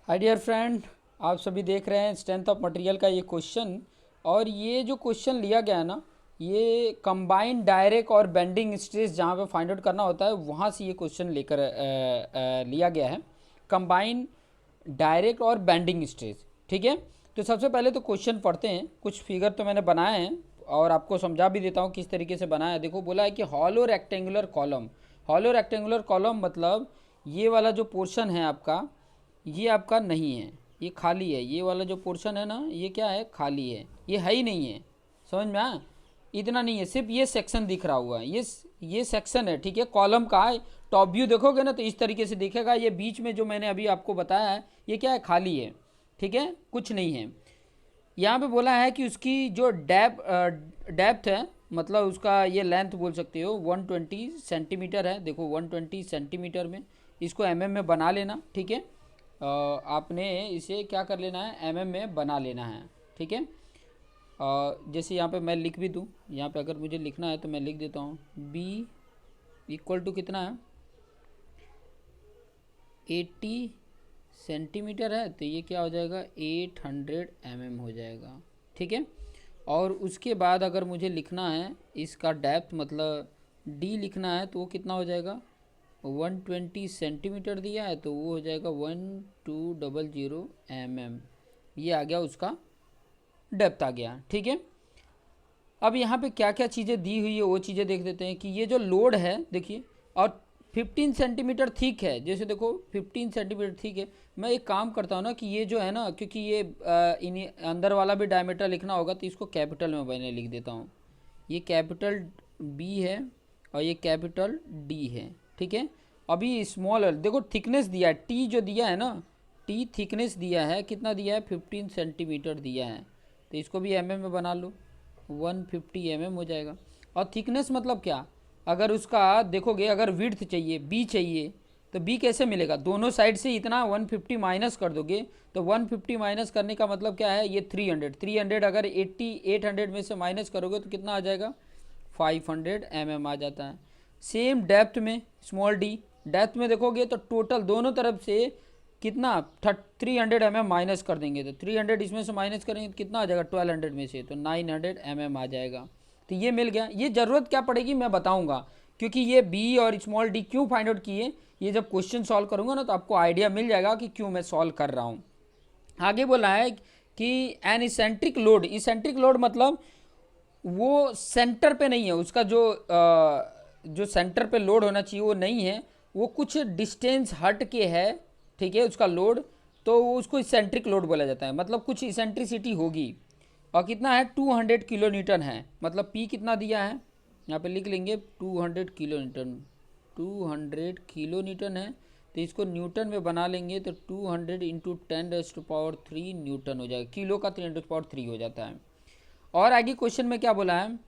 Hi dear friend, आप सभी देख रहे हैं स्ट्रेंथ ऑफ मटेरियल का ये क्वेश्चन। और ये जो क्वेश्चन लिया गया है ना, ये कंबाइंड डायरेक्ट और बेंडिंग स्ट्रेस जहाँ पे फाइंड आउट करना होता है वहाँ से ये क्वेश्चन लेकर लिया गया है। कंबाइंड डायरेक्ट और बेंडिंग स्ट्रेस, ठीक है। तो सबसे पहले तो क्वेश्चन पढ़ते हैं। कुछ फिगर तो मैंने बनाए हैं और आपको समझा भी देता हूँ किस तरीके से बनाया है। देखो, बोला है कि hollow rectangular column. Hollow rectangular column मतलब ये वाला जो पोर्शन है आपका, ये आपका नहीं है, ये खाली है। ये वाला जो पोर्शन है ना, ये क्या है, खाली है, ये है ही नहीं है। समझ में आया? इतना नहीं है, सिर्फ ये सेक्शन दिख रहा हुआ है, ये सेक्शन है, ठीक है। कॉलम का टॉप व्यू देखोगे ना तो इस तरीके से दिखेगा। ये बीच में जो मैंने अभी आपको बताया है, ये क्या है, खाली है, ठीक है, कुछ नहीं है। यहाँ पे बोला है कि उसकी जो डेप्थ है, मतलब उसका ये लेंथ बोल सकते हो 120 सेंटीमीटर है। देखो 120 सेंटीमीटर में इसको एमएम में बना लेना, ठीक है। आपने इसे क्या कर लेना है, एमएम में बना लेना है, ठीक है। जैसे यहाँ पे मैं लिख भी दूँ, यहाँ पे अगर मुझे लिखना है तो मैं लिख देता हूँ बी इक्वल टू कितना है, 80 सेंटीमीटर है, तो ये क्या हो जाएगा, 800 mm हो जाएगा, ठीक है। और उसके बाद अगर मुझे लिखना है इसका डेप्थ, मतलब डी लिखना है, तो वो कितना हो जाएगा, 120 सेंटीमीटर दिया है तो वो हो जाएगा 1200 mm। ये आ गया, उसका डेप्थ आ गया, ठीक है। अब यहाँ पे क्या क्या चीज़ें दी हुई है वो चीज़ें देख देते हैं कि ये जो लोड है, देखिए, और 15 सेंटीमीटर थिक है। जैसे देखो 15 सेंटीमीटर थिक है। मैं एक काम करता हूँ ना कि ये जो है ना, क्योंकि ये इन अंदर वाला भी डायमीटर लिखना होगा तो इसको कैपिटल में मैंने लिख देता हूँ। ये कैपिटल बी है और ये कैपिटल डी है, ठीक है। अभी स्मॉल देखो थिकनेस दिया है, टी जो दिया है ना, टी थिकनेस दिया है, कितना दिया है, 15 सेंटीमीटर दिया है। तो इसको भी एमएम में बना लो, 150 mm हो जाएगा। और थिकनेस मतलब क्या, अगर उसका देखोगे, अगर विड्थ चाहिए, बी चाहिए, तो बी कैसे मिलेगा, दोनों साइड से इतना 150 माइनस कर दोगे तो 150 माइनस करने का मतलब क्या है, ये 300 अगर 800 में से माइनस करोगे तो कितना आ जाएगा, 500 mm आ जाता है। सेम डेप्थ में स्मॉल डी, डेप्थ में देखोगे तो टोटल दोनों तरफ से कितना 300 mm माइनस कर देंगे, तो 300 इसमें से माइनस करेंगे तो कितना आ जाएगा, 1200 में से तो 900 mm आ जाएगा। तो ये मिल गया। ये ज़रूरत क्या पड़ेगी मैं बताऊंगा, क्योंकि ये बी और स्मॉल डी क्यों फाइंड आउट किए, ये जब क्वेश्चन सॉल्व करूंगा ना तो आपको आइडिया मिल जाएगा कि क्यों मैं सॉल्व कर रहा हूँ। आगे बोला है कि an eccentric load, eccentric load मतलब वो सेंटर पे नहीं है, उसका जो सेंटर पे लोड होना चाहिए वो नहीं है, वो कुछ डिस्टेंस हट के है, ठीक है, उसका लोड। तो वो उसको इसेंट्रिक लोड बोला जाता है, मतलब कुछ इसेंट्रिसिटी होगी। और कितना है, 200 किलो न्यूटन है। मतलब पी कितना दिया है, यहाँ पे लिख लेंगे 200 किलो न्यूटन। 200 किलो न्यूटन है, तो इसको न्यूटन में बना लेंगे तो 200 इंटू 10⁻³ न्यूटन हो जाएगा। किलो का 10⁻³ हो जाता है। और आगे क्वेश्चन में क्या बोला है,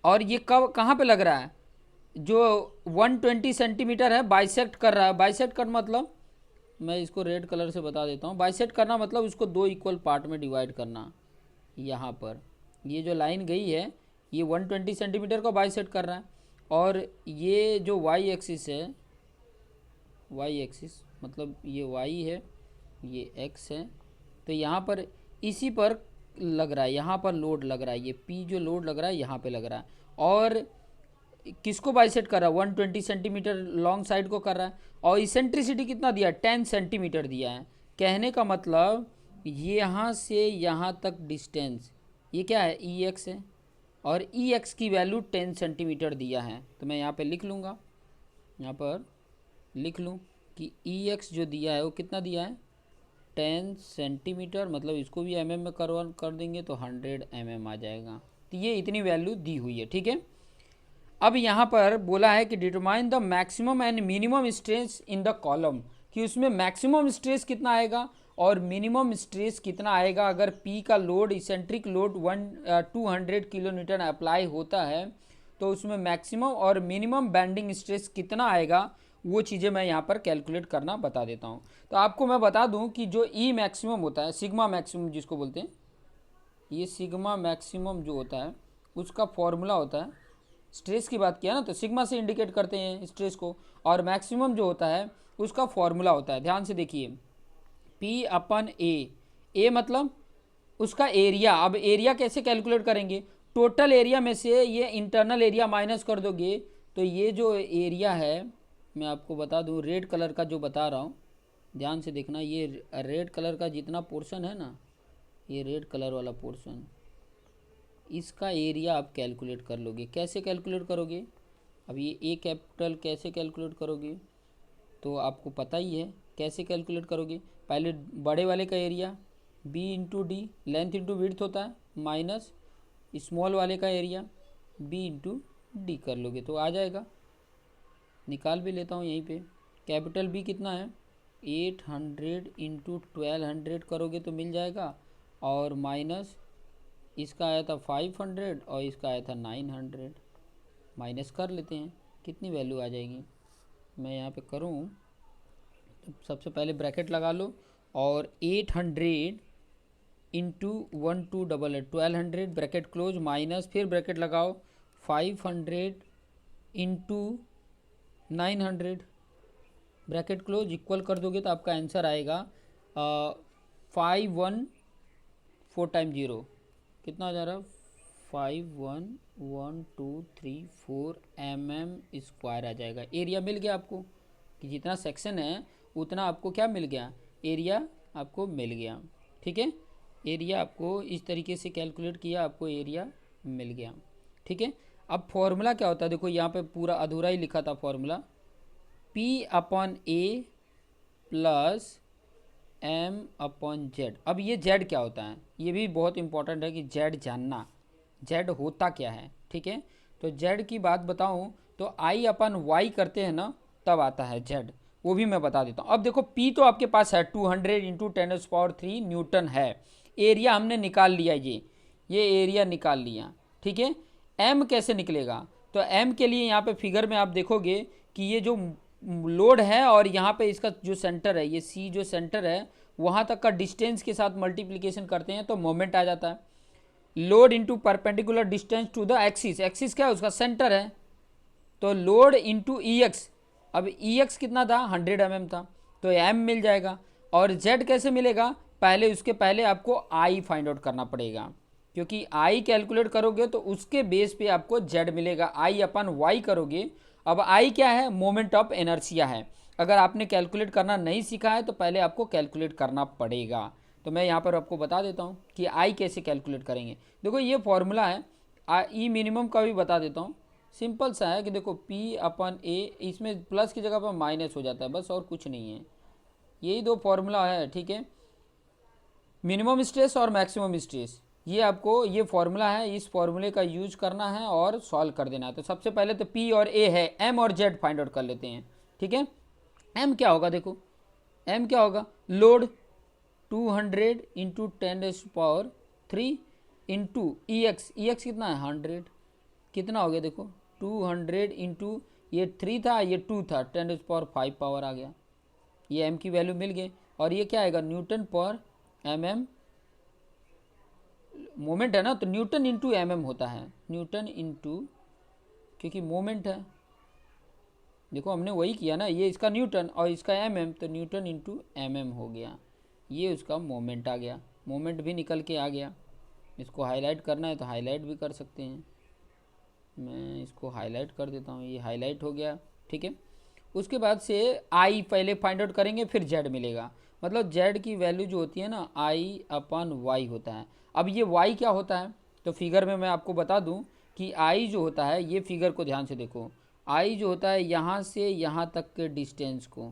और ये कब कहाँ पे लग रहा है, जो 120 सेंटीमीटर है बाइसेक्ट कर रहा है। बाइसेक्ट कर मतलब, मैं इसको रेड कलर से बता देता हूँ। बाइसेक्ट करना मतलब उसको दो इक्वल पार्ट में डिवाइड करना। यहाँ पर ये जो लाइन गई है, ये 120 सेंटीमीटर को बाइसेक्ट कर रहा है। और ये जो वाई एक्सिस है, वाई एक्सिस मतलब ये वाई है, ये एक्स है, तो यहाँ पर इसी पर लग रहा है, यहाँ पर लोड लग रहा है, ये पी जो लोड लग रहा है यहाँ पे लग रहा है। और किसको बाइसेट कर रहा है, 120 सेंटीमीटर लॉन्ग साइड को कर रहा है। और इसेंट्रिसिटी कितना दिया है, 10 सेंटीमीटर दिया है। कहने का मतलब ये यहाँ से यहाँ तक डिस्टेंस, ये क्या है, ई एक्स है, और ई एक्स की वैल्यू 10 सेंटीमीटर दिया है। तो मैं यहाँ पे लिख लूँगा, यहाँ पर लिख लूँ कि ई एक्स जो दिया है वो कितना दिया है, 10 सेंटीमीटर। मतलब इसको भी एमएम में कर देंगे तो 100 mm आ जाएगा। तो ये इतनी वैल्यू दी हुई है, ठीक है। अब यहाँ पर बोला है कि determine the maximum and minimum stress in the column, कि उसमें मैक्सिमम स्ट्रेस कितना आएगा और मिनिमम स्ट्रेस कितना आएगा अगर पी का load, eccentric load 200 kilo Newton apply होता है, तो उसमें मैक्सिमम और मिनिमम बैंडिंग स्ट्रेस कितना आएगा, वो चीज़ें मैं यहाँ पर कैलकुलेट करना बता देता हूँ। तो आपको मैं बता दूँ कि जो ई मैक्सिमम होता है, सिग्मा मैक्सिमम जिसको बोलते हैं, ये सिग्मा मैक्सिमम जो होता है उसका फॉर्मूला होता है, स्ट्रेस की बात किया ना तो सिग्मा से इंडिकेट करते हैं स्ट्रेस को, और मैक्सिमम जो होता है उसका फॉर्मूला होता है। ध्यान से देखिए, P अपन ए मतलब उसका एरिया। अब एरिया कैसे कैलकुलेट करेंगे, टोटल एरिया में से ये इंटरनल एरिया माइनस कर दोगे तो ये जो एरिया है, मैं आपको बता दूं रेड कलर का जो बता रहा हूँ, ध्यान से देखना, ये रेड कलर का जितना पोर्शन है ना, ये रेड कलर वाला पोर्शन, इसका एरिया आप कैलकुलेट कर लोगे। कैसे कैलकुलेट करोगे, अब ये ए कैपिटल कैसे कैलकुलेट करोगे तो आपको पता ही है कैसे कैलकुलेट करोगे। पहले बड़े वाले का area B into D, length into width होता है, माइनस स्मॉल वाले का एरिया बी इंटू डी कर लोगे तो आ जाएगा। निकाल भी लेता हूँ यहीं पे, कैपिटल बी कितना है 800 इंटू 1200 करोगे तो मिल जाएगा, और माइनस इसका आया था 500 और इसका आया था 900, माइनस कर लेते हैं कितनी वैल्यू आ जाएगी। मैं यहाँ पे करूँ तो सबसे पहले ब्रैकेट लगा लो और 800 इंटू 1288 1200 ब्रैकेट क्लोज, माइनस फिर ब्रैकेट लगाओ 500 इंटू 900 ब्रैकेट क्लोज, इक्वल कर दोगे तो आपका आंसर आएगा 514 टाइम 0 कितना आ जा रहा है 511234 mm² आ जाएगा। एरिया मिल गया आपको कि जितना सेक्शन है उतना आपको क्या मिल गया, एरिया आपको मिल गया। ठीक है, एरिया आपको इस तरीके से कैलकुलेट किया, आपको एरिया मिल गया। ठीक है, अब फॉर्मूला क्या होता है, देखो यहाँ पे पूरा अधूरा ही लिखा था फॉर्मूला, P अपन A plus M upon Z। अब ये Z क्या होता है, ये भी बहुत इंपॉर्टेंट है कि Z जानना, Z होता क्या है। ठीक है, तो Z की बात बताऊं तो I अपन Y करते हैं ना तब आता है Z, वो भी मैं बता देता हूँ। अब देखो P तो आपके पास है 200 इंटू 10⁻³ न्यूटन है, एरिया हमने निकाल लिया, ये एरिया निकाल लिया। ठीक है, M कैसे निकलेगा, तो M के लिए यहाँ पे फिगर में आप देखोगे कि ये जो लोड है और यहाँ पे इसका जो सेंटर है, ये C जो सेंटर है वहाँ तक का डिस्टेंस के साथ मल्टीप्लिकेशन करते हैं तो मोमेंट आ जाता है। Load into perpendicular distance to the axis, axis क्या है उसका सेंटर है, तो लोड इंटू ई एक्स, अब ई एक्स कितना था 100 mm था तो m मिल जाएगा। और z कैसे मिलेगा, पहले उसके पहले आपको i फाइंड आउट करना पड़ेगा, क्योंकि i कैलकुलेट करोगे तो उसके बेस पे आपको z मिलेगा, i अपन y करोगे। अब i क्या है, मोमेंट ऑफ इनर्शिया है। अगर आपने कैलकुलेट करना नहीं सीखा है तो पहले आपको कैलकुलेट करना पड़ेगा, तो मैं यहाँ पर आपको बता देता हूँ कि i कैसे कैलकुलेट करेंगे। देखो ये फॉर्मूला है, ई मिनिमम का भी बता देता हूँ, सिंपल सा है कि देखो P अपन A, इसमें प्लस की जगह पर माइनस हो जाता है बस, और कुछ नहीं है, यही दो फॉर्मूला है। ठीक है, मिनिमम स्ट्रेस और मैक्सिमम स्ट्रेस, ये आपको ये फॉर्मूला है, इस फॉर्मूले का यूज करना है और सॉल्व कर देना है। तो सबसे पहले तो P और A है, M और Z फाइंड आउट कर लेते हैं। ठीक है, M क्या होगा, देखो M क्या होगा, लोड 200 इंटू 10⁻³ इंटू ई एक्स कितना है 100, कितना हो गया देखो 200 इंटू ये 3 था ये 2 था 10⁵ पावर आ गया, ये m की वैल्यू मिल गई। और ये क्या आएगा न्यूटन पर mm, मोमेंट है ना तो न्यूटन इंटू mm होता है, न्यूटन इंटू, क्योंकि मोमेंट है, देखो हमने वही किया ना, ये इसका न्यूटन और इसका mm, तो न्यूटन इंटू mm हो गया, ये उसका मोमेंट आ गया, मोमेंट भी निकल के आ गया। इसको हाईलाइट करना है तो हाईलाइट भी कर सकते हैं, मैं इसको हाईलाइट कर देता हूँ, ये हाईलाइट हो गया। ठीक है, उसके बाद से आई पहले फाइंड आउट करेंगे फिर जेड मिलेगा, मतलब जेड की वैल्यू जो होती है ना आई अपन वाई होता है। अब ये वाई क्या होता है, तो फिगर में मैं आपको बता दूं कि आई जो होता है, ये फिगर को ध्यान से देखो, आई जो होता है यहाँ से यहाँ तक के डिस्टेंस को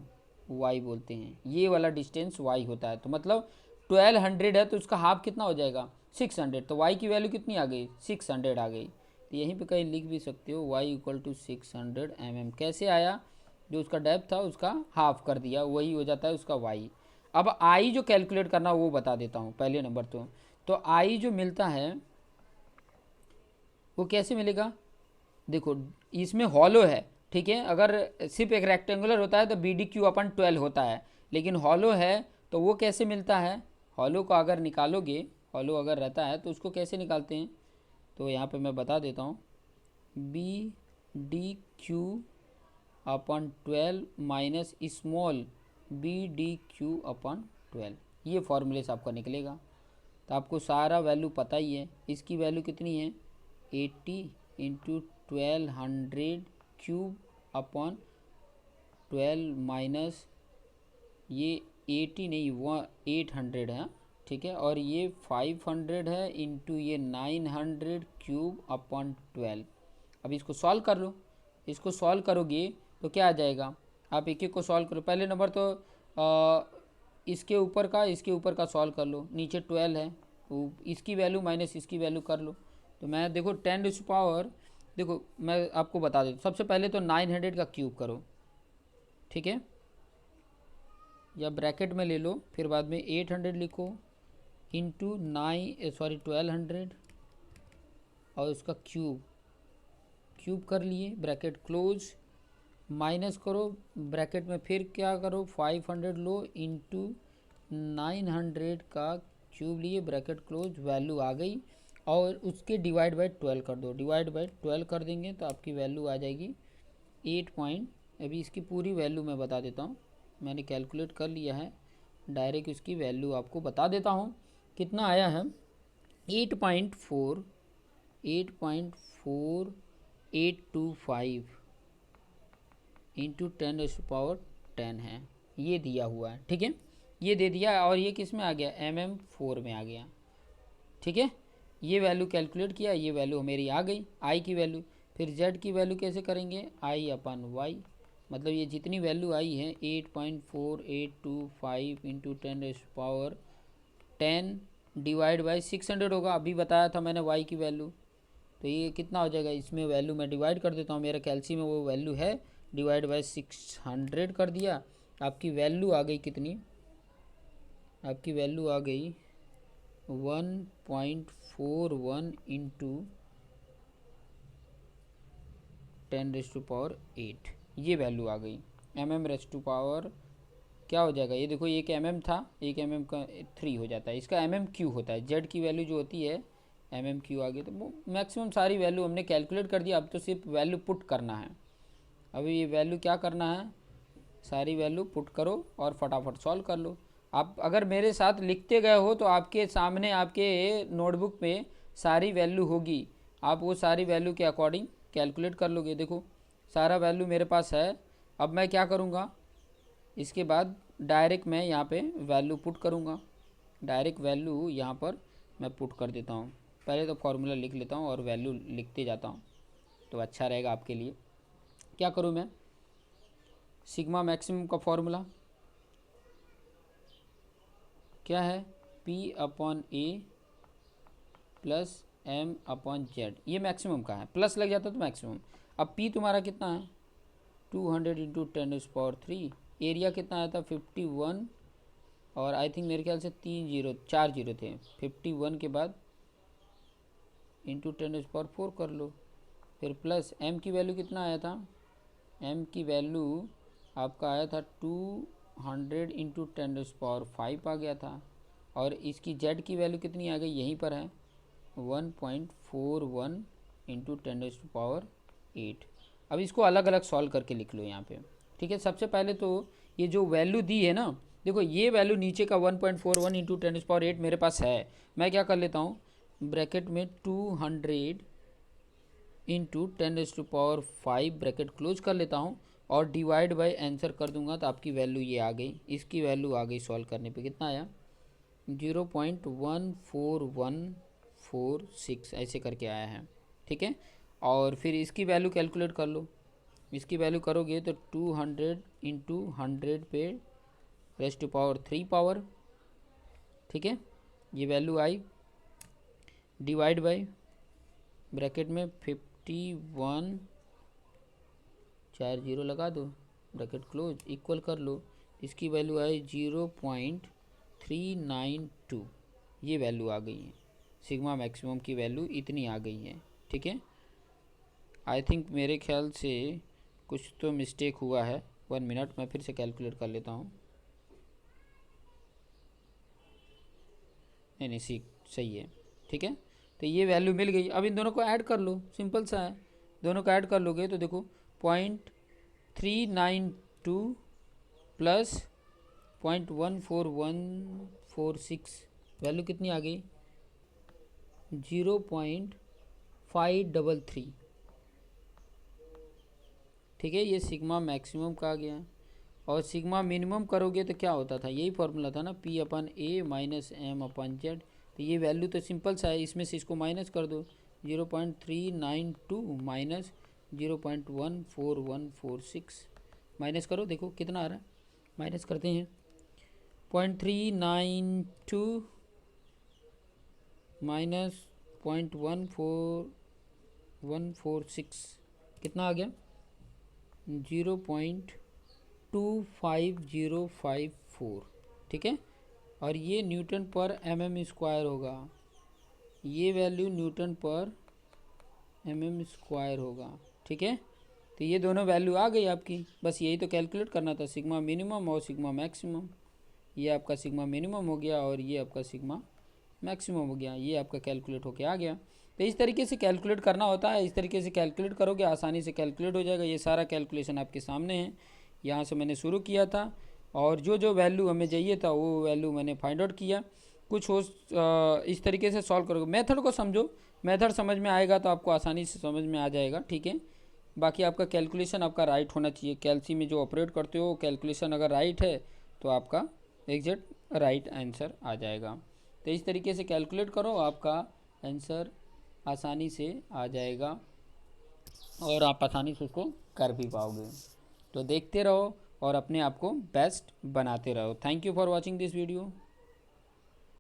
वाई बोलते हैं, ये वाला डिस्टेंस वाई होता है। तो मतलब 1200 है तो उसका हाफ कितना हो जाएगा 600, तो वाई की वैल्यू कितनी आ गई 600 आ गई। तो यहीं पे कहीं लिख भी सकते हो y = 600 mm, कैसे आया, जो उसका डेप्थ था उसका हाफ कर दिया, वही हो जाता है उसका y। अब i जो कैलकुलेट करना वो बता देता हूँ पहले नंबर तो i जो मिलता है वो कैसे मिलेगा, देखो इसमें हॉलो है। ठीक है, अगर सिर्फ एक रेक्टेंगुलर होता है तो BDQ/12 होता है, लेकिन हॉलो है तो वो कैसे मिलता है, हॉलो को अगर निकालोगे, हॉलो अगर रहता है तो उसको कैसे निकालते हैं, तो यहाँ पे मैं बता देता हूँ, BDQ/12 माइनस स्मॉल BDQ/12 12, ये फॉर्मूले से आपका निकलेगा। तो आपको सारा वैल्यू पता ही है। इसकी वैल्यू कितनी है 80 इंटू 1200 क्यूब अपॉन 12 माइनस ये 80 नहीं, वो 800 है, ठीक है। और ये 500 है इंटू ये 900 क्यूब अपॉन 12। अब इसको सॉल्व कर लो। इसको सॉल्व करोगे तो क्या आ जाएगा, आप एक एक को सॉल्व करो। पहले नंबर तो इसके ऊपर का सॉल्व कर लो। नीचे 12 है तो इसकी वैल्यू माइनस इसकी वैल्यू कर लो। तो मैं देखो 10⁻, देखो मैं आपको बता देता हूँ। सबसे पहले तो 900 का क्यूब करो, ठीक है, या ब्रैकेट में ले लो, फिर बाद में 800 लिखो इंटू 1200 और उसका क्यूब कर लिए, ब्रैकेट क्लोज, माइनस करो, ब्रैकेट में फिर क्या करो 500 लो इंटू 900 का क्यूब लिए, ब्रैकेट क्लोज, वैल्यू आ गई। और उसके डिवाइड बाय 12 कर दो, डिवाइड बाय 12 कर देंगे तो आपकी वैल्यू आ जाएगी 8 अभी इसकी पूरी वैल्यू मैं बता देता हूँ, मैंने कैलकुलेट कर लिया है, डायरेक्ट इसकी वैल्यू आपको बता देता हूँ कितना आया है। 8.4825 इंटू 10⁻10 है, ये दिया हुआ है, ठीक है, ये दे दिया। और ये किस में आ गया, mm4 में आ गया, ठीक है। ये वैल्यू कैलकुलेट किया, ये वैल्यू मेरी आ गई आई की वैल्यू। फिर z की वैल्यू कैसे करेंगे, i/y, मतलब ये जितनी वैल्यू आई है 8.4825 इंटू 10⁻10 डिवाइड बाई 600 होगा, अभी बताया था मैंने y की वैल्यू। तो ये कितना हो जाएगा, इसमें वैल्यू मैं डिवाइड कर देता हूँ, मेरा कैलसी में वो वैल्यू है, डिवाइड बाई 600 कर दिया। आपकी वैल्यू आ गई कितनी, आपकी वैल्यू आ गई 1.41 इंटू 10⁸8, ये वैल्यू आ गई। mm⁻, क्या हो जाएगा, ये देखो एक mm था, एक mm का 3 हो जाता है, इसका mm³ होता है। z की वैल्यू जो होती है mm³ आ गई। तो वो मैक्सिमम सारी वैल्यू हमने कैलकुलेट कर दिया, अब तो सिर्फ वैल्यू पुट करना है। अभी ये वैल्यू क्या करना है, सारी वैल्यू पुट करो और फटाफट सॉल्व कर लो। आप अगर मेरे साथ लिखते गए हो तो आपके सामने आपके नोटबुक में सारी वैल्यू होगी, आप वो सारी वैल्यू के अकॉर्डिंग कैलकुलेट कर लोगे। देखो सारा वैल्यू मेरे पास है। अब मैं क्या करूँगा, इसके बाद डायरेक्ट मैं यहाँ पे वैल्यू पुट करूँगा, डायरेक्ट वैल्यू यहाँ पर मैं पुट कर देता हूँ। पहले तो फॉर्मूला लिख लेता हूँ और वैल्यू लिखते जाता हूँ तो अच्छा रहेगा आपके लिए। क्या करूँ मैं, सिग्मा मैक्सिमम का फॉर्मूला क्या है, P/A प्लस M/Z, ये मैक्सिमम का है, प्लस लग जाता तो मैक्सिमम। अब P तुम्हारा कितना है 200 इंटू 10⁻3, एरिया कितना आया था 51, और आई थिंक मेरे ख्याल से 4 जीरो थे, 51 के बाद इंटू 10⁻4 कर लो, फिर प्लस M की वैल्यू कितना आया था, M की वैल्यू आपका आया था 200 इंटू 10⁻5 आ गया था। और इसकी Z की वैल्यू कितनी आ गई, यहीं पर है 1.41 इंटू 10⁻8। अब इसको अलग अलग सॉल्व करके लिख लो यहाँ पे, ठीक है। सबसे पहले तो ये जो वैल्यू दी है ना, देखो ये वैल्यू नीचे का 1.41 इंटू 10⁻8 मेरे पास है। मैं क्या कर लेता हूँ, ब्रैकेट में 200 इंटू 10⁻5 ब्रैकेट क्लोज कर लेता हूँ और डिवाइड बाय आंसर कर दूंगा तो आपकी वैल्यू ये आ गई। इसकी वैल्यू आ गई सॉल्व करने पे कितना आया 0.14146 ऐसे करके आया है, ठीक है। और फिर इसकी वैल्यू कैलकुलेट कर लो, इसकी वैल्यू करोगे तो 200 इंटू 100 पे ⁻³ पावर, ठीक है, ये value I, divide by bracket में 51, 4 जीरो लगा दो, ब्रैकेट क्लोज, इक्वल कर लो, इसकी वैल्यू आई 0.392, ये वैल्यू आ गई है। सिग्मा मैक्सिमम की वैल्यू इतनी आ गई है, ठीक है। आई थिंक मेरे ख्याल से कुछ तो मिस्टेक हुआ है, 1 मिनट मैं फिर से कैलकुलेट कर लेता हूँ। नहीं सही है, ठीक है। तो ये वैल्यू मिल गई। अब इन दोनों को ऐड कर लो, सिंपल सा है, दोनों को ऐड कर लोगे तो देखो 0.392 प्लस 0.14146 वैल्यू कितनी आ गई 0.533। ठीक है, ये सिग्मा मैक्सिमम का आ गया। और सिग्मा मिनिमम करोगे तो क्या होता था, यही फॉर्मूला था ना, P अपन A माइनस एम अपन जेड। तो ये वैल्यू तो सिंपल सा है, इसमें से इसको माइनस कर दो, 0.392 माइनस 0.14146 माइनस करो, देखो कितना आ रहा है। माइनस करते हैं, 0.392 माइनस 0.14146 कितना आ गया 0.25054। ठीक है, और ये न्यूटन पर mm स्क्वायर होगा, ये वैल्यू न्यूटन पर mm स्क्वायर होगा। ठीक है, तो ये दोनों वैल्यू आ गई आपकी, बस यही तो कैलकुलेट करना था, सिग्मा मिनिमम और सिग्मा मैक्सिमम। ये आपका सिग्मा मिनिमम हो गया और ये आपका सिग्मा मैक्सिमम हो गया, ये आपका कैलकुलेट होके आ गया। तो इस तरीके से कैलकुलेट करना होता है, इस तरीके से कैलकुलेट करोगे आसानी से कैलकुलेट हो जाएगा। ये सारा कैलकुलेशन आपके सामने है, यहाँ से मैंने शुरू किया था और जो जो वैल्यू हमें चाहिए था वो वैल्यू मैंने फाइंड आउट किया। कुछ हो इस तरीके से सॉल्व करोगे, मेथड को समझो, मेथड समझ में आएगा तो आपको आसानी से समझ में आ जाएगा। ठीक है, बाकी आपका कैलकुलेशन आपका राइट होना चाहिए, कैलसी में जो ऑपरेट करते हो कैलकुलेशन अगर राइट है तो आपका एग्जैक्ट राइट आंसर आ जाएगा। तो इस तरीके से कैलकुलेट करो, आपका आंसर आसानी से आ जाएगा और आप आसानी से उसको कर भी पाओगे। तो देखते रहो और अपने आप को बेस्ट बनाते रहो। Thank you for watching this video.